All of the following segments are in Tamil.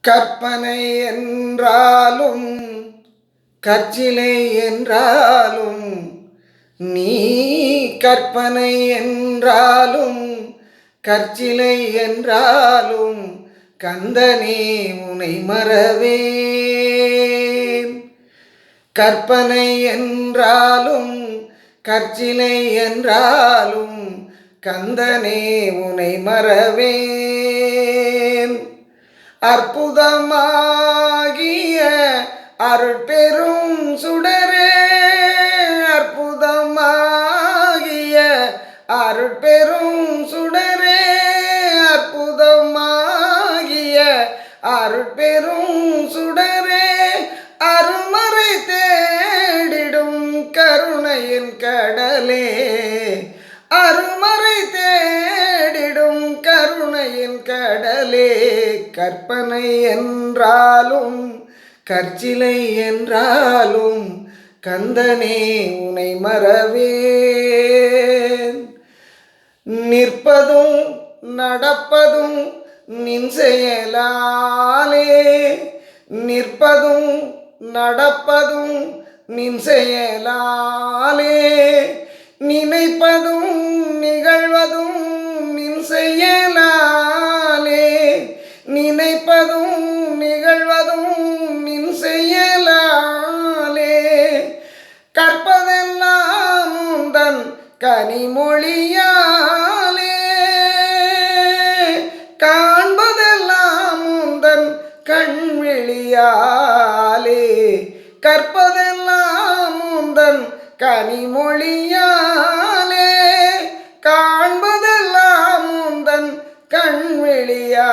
கற்பனை என்றாலும் கற்சிலை என்றாலும் நீ கற்பனை என்றாலும் கற்சிலை என்றாலும் கந்தனே உனை மறவேன். கற்பனை என்றாலும் கற்சிலை என்றாலும் கந்தனே உனை மறவேன். அற்புதமாகிய அருட்பெரும் சுடரே, அற்புதமாகிய அருட்பெரும் சுடரே, அற்புதமாகிய அருட்பெரும் சுடரே, அருமறை தேடிடும் கருணையின் கடலே, அருமறை தேடிடும் கருணையின் கடலே. கற்பனை என்றாலும் கற்சிலை என்றாலும் கந்தனே உனை மறவேன். நிற்பதும் நடப்பதும் நின் செயலாலே, நிற்பதும் நடப்பதும் நின் செயலாலே, நினைப்பதும் நிகழ்வதும் நின் செயலாலே, நினைப்பதும் நிகழ்வதும் நின் செயலாலே. கற்பதெல்லாம் உந்தன் கனிமொழியாலே, காண்பதெல்லாம் உந்தன் கண்விழியாலே, கற்பதெல்லாம் உந்தன் கனிமொழியாலே, காண்பதெல்லாம் உந்தன் கண்விழியாலே.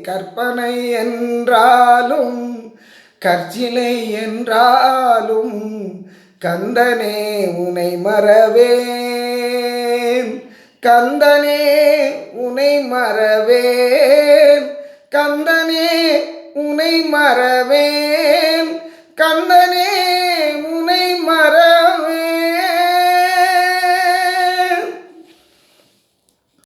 கற்பனை என்றாலும் கற்சிலை என்றாலும் கந்தனே உனை மறவேன். கந்தனே உனை மறவேன். கந்தனே உனை மறவேன்.